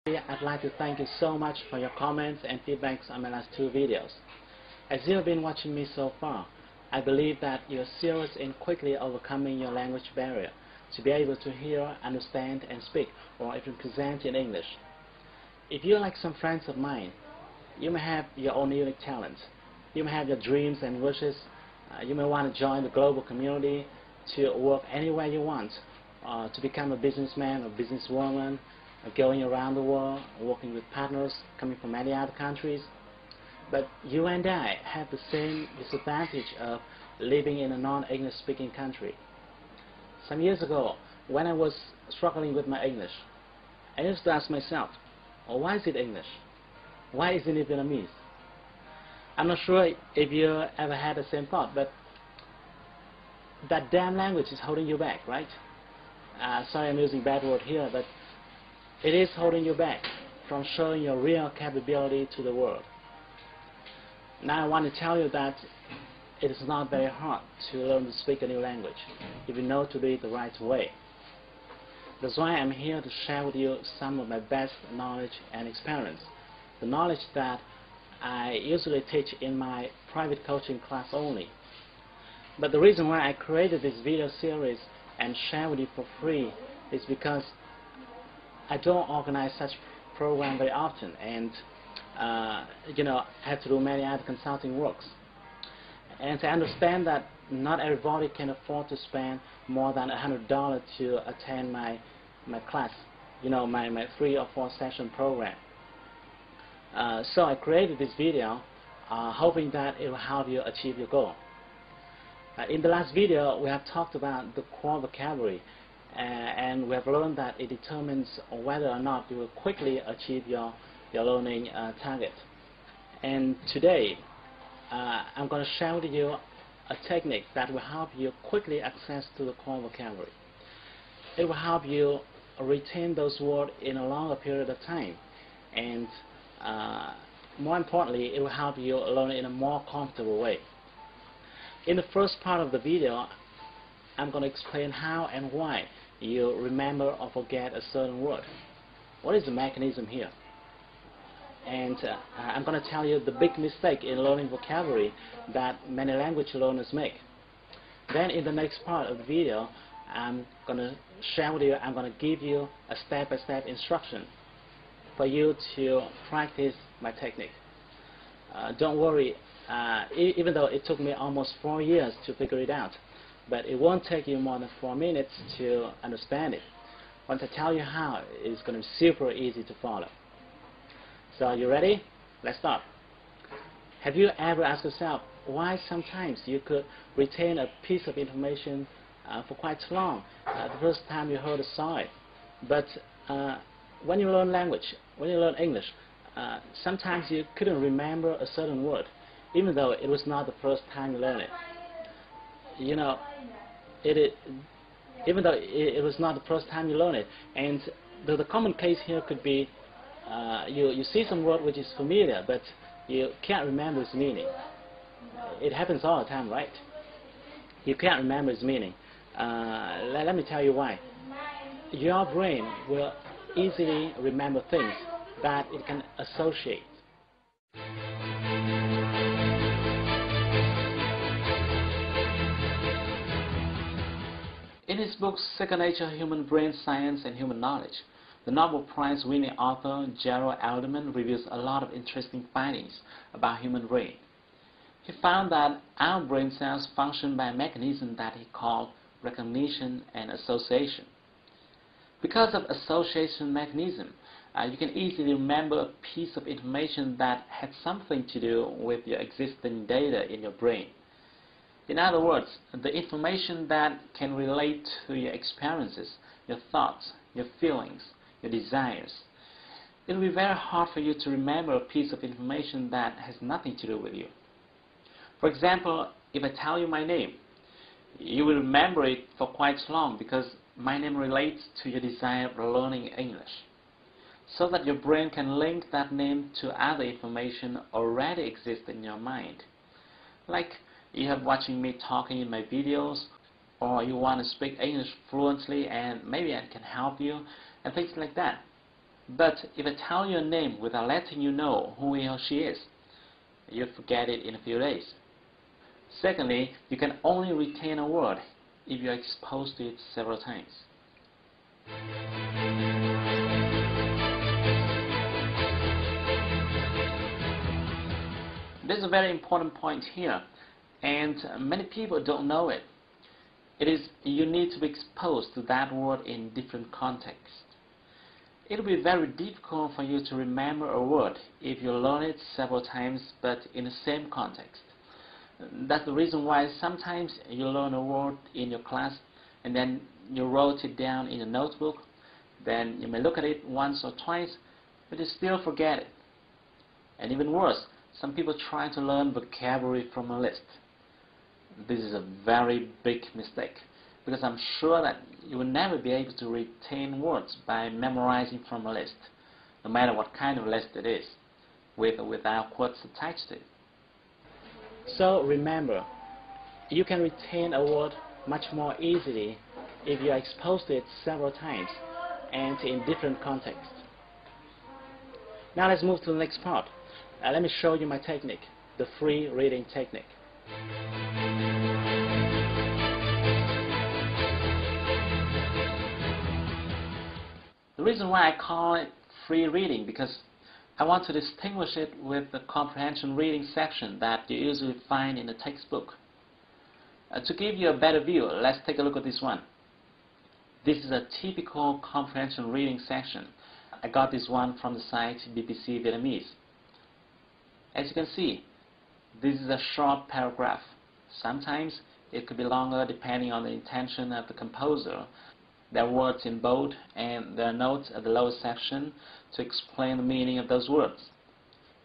I'd like to thank you so much for your comments and feedbacks on my last two videos. As you have been watching me so far, I believe that you're serious in quickly overcoming your language barrier to be able to hear, understand, and speak, or even present in English. If you're like some friends of mine, you may have your own unique talents. You may have your dreams and wishes. You may want to join the global community to work anywhere you want, to become a businessman or businesswoman, going around the world, working with partners coming from many other countries. But you and I have the same disadvantage of living in a non-English speaking country. Some years ago, when I was struggling with my English, I used to ask myself, why is it English? Why isn't it Vietnamese? I'm not sure if you ever had the same thought, but that damn language is holding you back, right? Sorry I'm using bad word here, but it is holding you back from showing your real capability to the world. Now I want to tell you that it is not very hard to learn to speak a new language if you know to do it the right way. That's why I'm here to share with you some of my best knowledge and experience, the knowledge that I usually teach in my private coaching class only. But the reason why I created this video series and share with you for free is because I don't organize such program very often, and I have to do many other consulting works. And I understand that not everybody can afford to spend more than $100 to attend my class, my 3 or 4 session program. So I created this video hoping that it will help you achieve your goal. In the last video, we have talked about the core vocabulary, and we have learned that it determines whether or not you will quickly achieve your learning target. And today, I'm going to share with you a technique that will help you quickly access to the core vocabulary. It will help you retain those words in a longer period of time, and more importantly, it will help you learn in a more comfortable way. In the first part of the video, I'm going to explain how and why you remember or forget a certain word. What is the mechanism here? And I'm going to tell you the big mistake in learning vocabulary that many language learners make. Then in the next part of the video, I'm going to share with you, I'm going to give you a step-by-step instruction for you to practice my technique. Don't worry, even though it took me almost 4 years to figure it out, but it won't take you more than 4 minutes to understand it. Once I tell you how, it's going to be super easy to follow. So are you ready? Let's start. Have you ever asked yourself why sometimes you could retain a piece of information for quite long the first time you heard or saw it, but when you learn language, when you learn English, sometimes you couldn't remember a certain word, even though it was not the first time you learned it. Even though it was not the first time you learned it, and the common case here could be you see some word which is familiar, but you can't remember its meaning. It happens all the time, right? You can't remember its meaning. Let me tell you why. Your brain will easily remember things that it can associate. In his book, Second Nature, Human Brain Science and Human Knowledge, the Nobel Prize-winning author Gerald Alderman reveals a lot of interesting findings about human brain. He found that our brain cells function by a mechanism that he called recognition and association. Because of association mechanism, you can easily remember a piece of information that had something to do with your existing data in your brain. In other words, the information that can relate to your experiences, your thoughts, your feelings, your desires. It will be very hard for you to remember a piece of information that has nothing to do with you. For example, if I tell you my name, you will remember it for quite long because my name relates to your desire of learning English, so that your brain can link that name to other information already exist in your mind. Like you have watching me talking in my videos, or you want to speak English fluently and maybe I can help you, and things like that. But if I tell you a name without letting you know who he or she is, you forget it in a few days. Secondly, you can only retain a word if you are exposed to it several times. This is a very important point here, and many people don't know it. It is you need to be exposed to that word in different contexts. It will be very difficult for you to remember a word if you learn it several times but in the same context. That's the reason why sometimes you learn a word in your class and then you wrote it down in a notebook. Then you may look at it once or twice, but you still forget it. And even worse, some people try to learn vocabulary from a list. This is a very big mistake, because I'm sure that you will never be able to retain words by memorizing from a list, no matter what kind of list it is, with or without quotes attached to it. So remember, you can retain a word much more easily if you are exposed to it several times and in different contexts. Now let's move to the next part. Let me show you my technique, the free reading technique. The reason why I call it free reading, because I want to distinguish it with the comprehension reading section that you usually find in the textbook. To give you a better view, let's take a look at this one. This is a typical comprehension reading section. I got this one from the site BBC Vietnamese. As you can see, this is a short paragraph. Sometimes it could be longer depending on the intention of the composer. There are words in bold and there are notes at the lower section to explain the meaning of those words.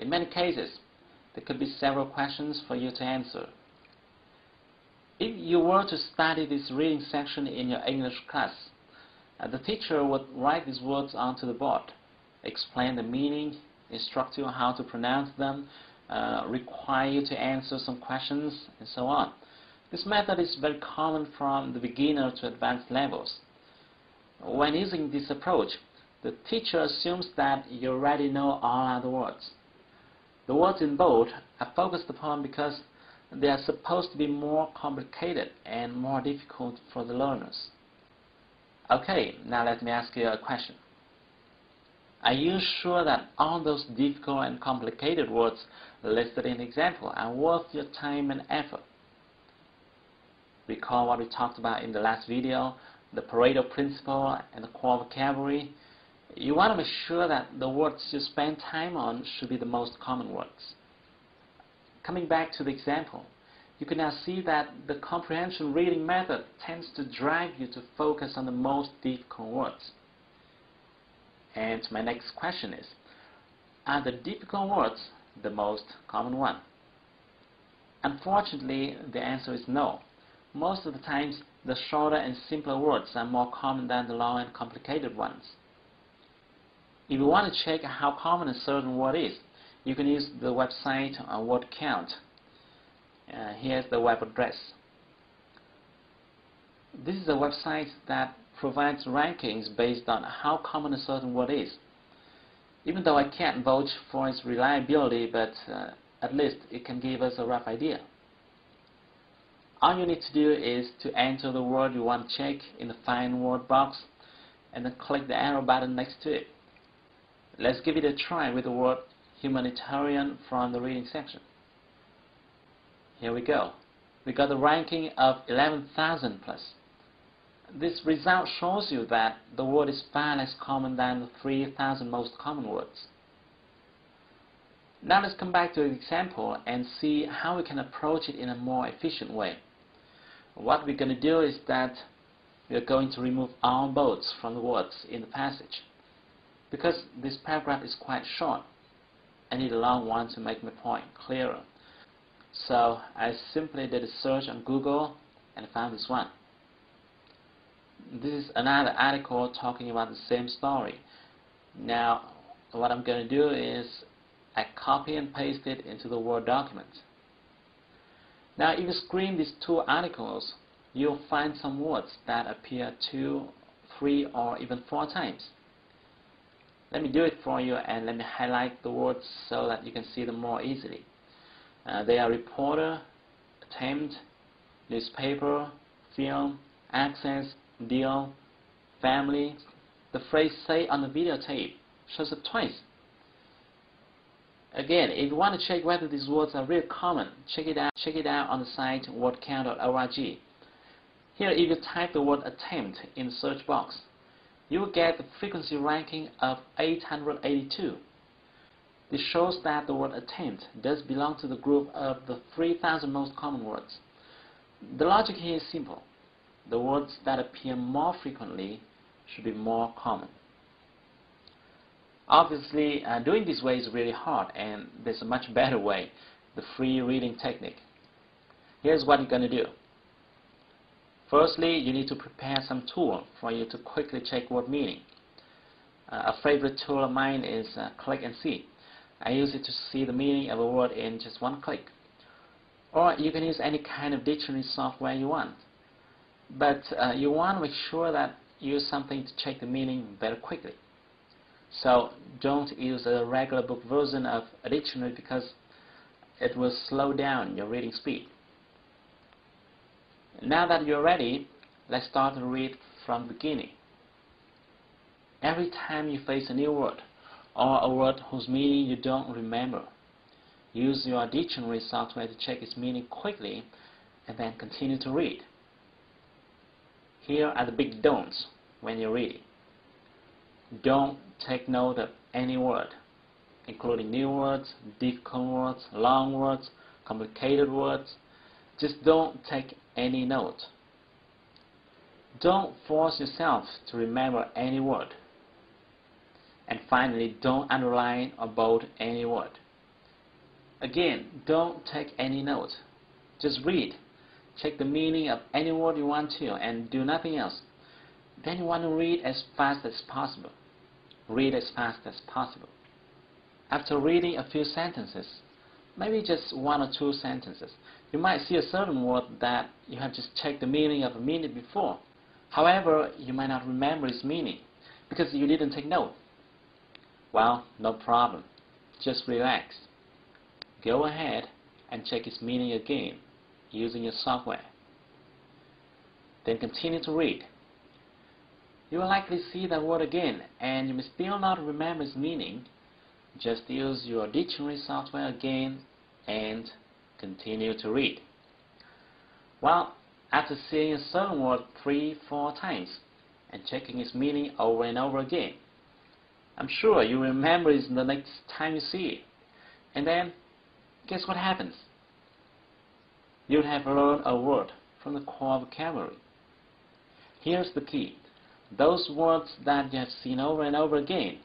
In many cases, there could be several questions for you to answer. If you were to study this reading section in your English class, the teacher would write these words onto the board, explain the meaning, instruct you on how to pronounce them, require you to answer some questions, and so on. This method is very common from the beginner to advanced levels. When using this approach, the teacher assumes that you already know all other words. The words in bold are focused upon because they are supposed to be more complicated and more difficult for the learners. Okay, now let me ask you a question. Are you sure that all those difficult and complicated words listed in the example are worth your time and effort? Recall what we talked about in the last video, the Pareto principle and the core vocabulary. You want to make sure that the words you spend time on should be the most common words. Coming back to the example, you can now see that the comprehension reading method tends to drive you to focus on the most difficult words. And my next question is, are the difficult words the most common one? Unfortunately, the answer is no. Most of the times, the shorter and simpler words are more common than the long and complicated ones. If you want to check how common a certain word is, you can use the website Word Count. Here's the web address. This is a website that provides rankings based on how common a certain word is. Even though I can't vouch for its reliability, but at least it can give us a rough idea. All you need to do is to enter the word you want to check in the Find Word box and then click the arrow button next to it. Let's give it a try with the word humanitarian from the reading section. Here we go. We got a ranking of 11,000 plus. This result shows you that the word is far less common than the 3,000 most common words. Now let's come back to the example and see how we can approach it in a more efficient way. What we're going to do is that we are going to remove all bolds from the words in the passage. Because this paragraph is quite short, I need a long one to make my point clearer. So I simply did a search on Google and found this one. This is another article talking about the same story. Now what I'm going to do is I copy and paste it into the Word document. Now if you screen these two articles, you'll find some words that appear 2, 3 or even 4 times. Let me do it for you, and let me highlight the words so that you can see them more easily. They are reporter, attempt, newspaper, film, access, deal, family. The phrase "say on the videotape" shows up twice. Again, if you want to check whether these words are really common, check it out on the site wordcount.org. Here, if you type the word "attempt" in the search box, you will get the frequency ranking of 882. This shows that the word "attempt" does belong to the group of the 3,000 most common words. The logic here is simple. The words that appear more frequently should be more common. Obviously, doing this way is really hard, and there's a much better way, the free reading technique. Here's what you're going to do. Firstly, you need to prepare some tool for you to quickly check word meaning. A favorite tool of mine is Click and See. I use it to see the meaning of a word in just one click. Or you can use any kind of dictionary software you want. But you want to make sure that you use something to check the meaning better quickly. So don't use a regular book version of a dictionary because it will slow down your reading speed. Now that you're ready, let's start to read from the beginning. Every time you face a new word or a word whose meaning you don't remember, use your dictionary software to check its meaning quickly and then continue to read. Here are the big don'ts when you're reading. Don't take note of any word, including new words, difficult words, long words, complicated words. Just don't take any note. Don't force yourself to remember any word. And finally, don't underline or bold any word. Again, don't take any note. Just read. Check the meaning of any word you want to and do nothing else. Then you want to read as fast as possible. Read as fast as possible. After reading a few sentences, maybe just one or two sentences, you might see a certain word that you have just checked the meaning of a minute before. However, you might not remember its meaning because you didn't take note. Well, no problem. Just relax. Go ahead and check its meaning again using your software. Then continue to read. You will likely see that word again, and you may still not remember its meaning. Just use your dictionary software again and continue to read. Well, after seeing a certain word 3-4 times and checking its meaning over and over again, I'm sure you remember it the next time you see it. And then, guess what happens? You'll have learned a word from the core vocabulary. Here's the key. Those words that you have seen over and over again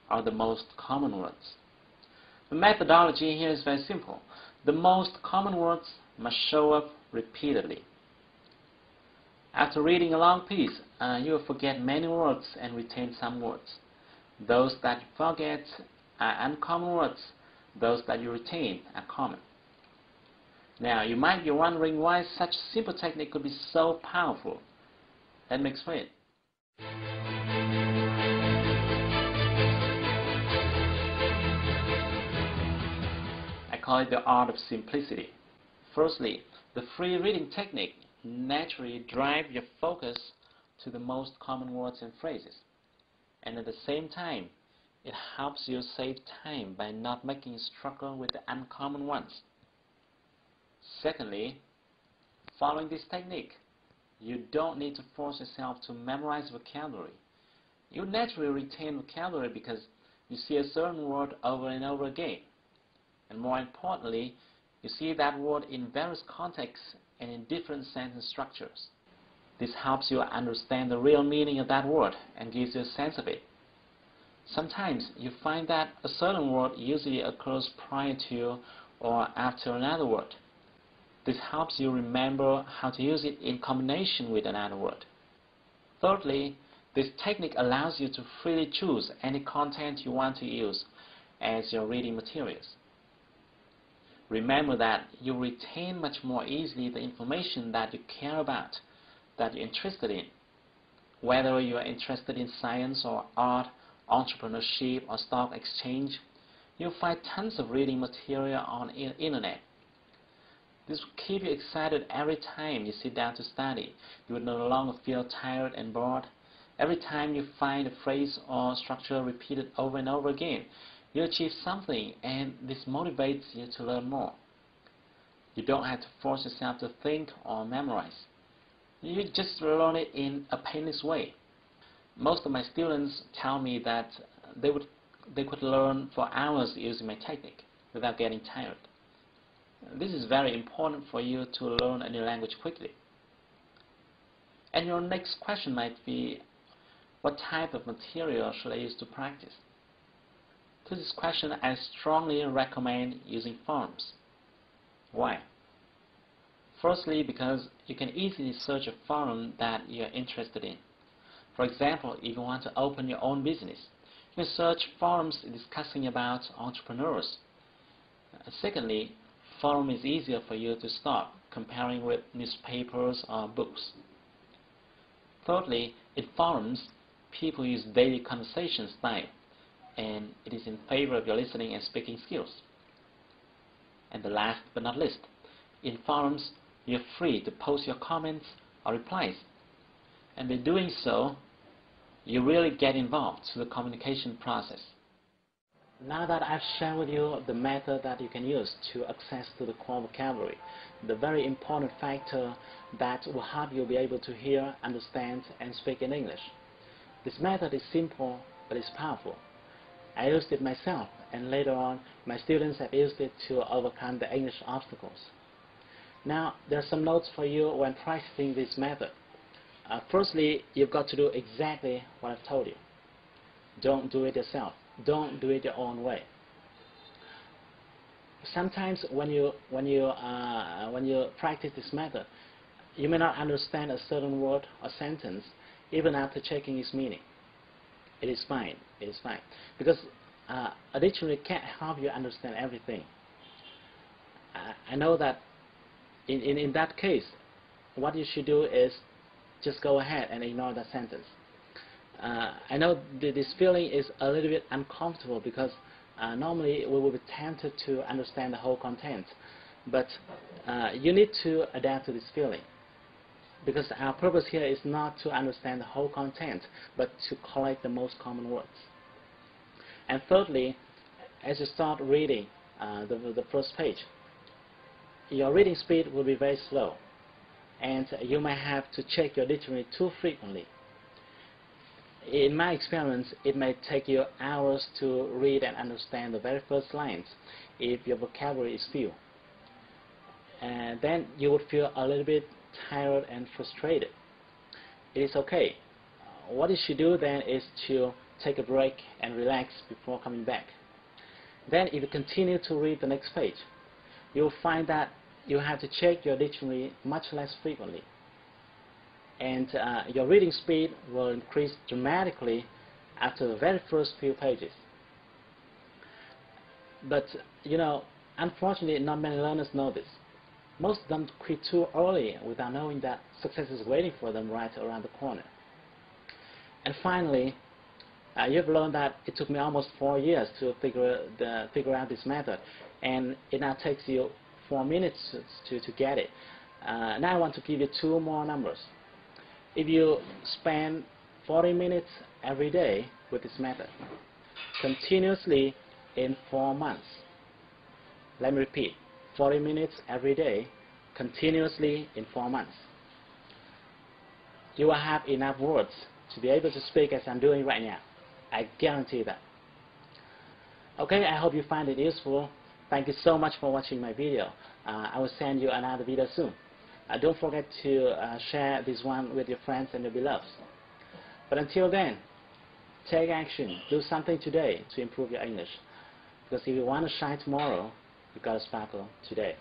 are the most common words. The methodology here is very simple. The most common words must show up repeatedly. After reading a long piece, you will forget many words and retain some words. Those that you forget are uncommon words. Those that you retain are common. Now, you might be wondering why such a simple technique could be so powerful. Let me explain. I call it the art of simplicity. Firstly, the free reading technique naturally drives your focus to the most common words and phrases. And at the same time, it helps you save time by not making you struggle with the uncommon ones. Secondly, following this technique, you don't need to force yourself to memorize vocabulary. You naturally retain vocabulary because you see a certain word over and over again. And more importantly, you see that word in various contexts and in different sentence structures. This helps you understand the real meaning of that word and gives you a sense of it. Sometimes you find that a certain word usually occurs prior to or after another word. This helps you remember how to use it in combination with another word. Thirdly, this technique allows you to freely choose any content you want to use as your reading materials. Remember that you retain much more easily the information that you care about, that you're interested in. Whether you are interested in science or art entrepreneurship, or stock exchange, you'll find tons of reading material on the internet. This will keep you excited every time you sit down to study. You will no longer feel tired and bored. Every time you find a phrase or structure repeated over and over again, you achieve something, and this motivates you to learn more. You don't have to force yourself to think or memorize. You just learn it in a painless way. Most of my students tell me that they could learn for hours using my technique without getting tired. This is very important for you to learn a new language quickly. And your next question might be, what type of material should I use to practice? To this question, I strongly recommend using forums. Why? Firstly, because you can easily search a forum that you are interested in. For example, if you want to open your own business, you can search forums discussing about entrepreneurs. Secondly, forum is easier for you to start comparing with newspapers or books. Thirdly, in forums, people use daily conversation style, and it is in favor of your listening and speaking skills. And the last but not least, in forums, you're free to post your comments or replies. And by doing so, you really get involved in the communication process. Now that I've shared with you the method that you can use to access to the core vocabulary, the very important factor that will help you be able to hear, understand, and speak in English. This method is simple, but it's powerful. I used it myself, and later on, my students have used it to overcome the English obstacles. Now, there are some notes for you when practicing this method. Firstly, you've got to do exactly what I've told you. Don't do it yourself. Don't do it your own way. Sometimes when you practice this method, you may not understand a certain word or sentence even after checking its meaning. It is fine. It is fine, because a dictionary can't help you understand everything. I know that in that case, what you should do is just go ahead and ignore that sentence. I know this feeling is a little bit uncomfortable because normally we will be tempted to understand the whole content, but you need to adapt to this feeling, because our purpose here is not to understand the whole content, but to collect the most common words. And thirdly, as you start reading the first page, your reading speed will be very slow, and you may have to check your dictionary too frequently. In my experience, it may take you hours to read and understand the very first lines if your vocabulary is few. And then you would feel a little bit tired and frustrated. It is okay. What you should do then is to take a break and relax before coming back. Then if you continue to read the next page, you will find that you have to check your dictionary much less frequently. And your reading speed will increase dramatically after the very first few pages. But, you know, unfortunately, not many learners know this. Most of them quit too early without knowing that success is waiting for them right around the corner. And finally, you've learned that it took me almost 4 years to figure out this method, and it now takes you 4 minutes to get it. Now I want to give you 2 more numbers. If you spend 40 minutes every day with this method, continuously in 4 months, let me repeat, 40 minutes every day, continuously in 4 months, you will have enough words to be able to speak as I'm doing right now. I guarantee that. Okay, I hope you find it useful. Thank you so much for watching my video. I will send you another video soon. Don't forget to share this one with your friends and your beloveds. But until then, take action. Do something today to improve your English. Because if you want to shine tomorrow, you've got to sparkle today.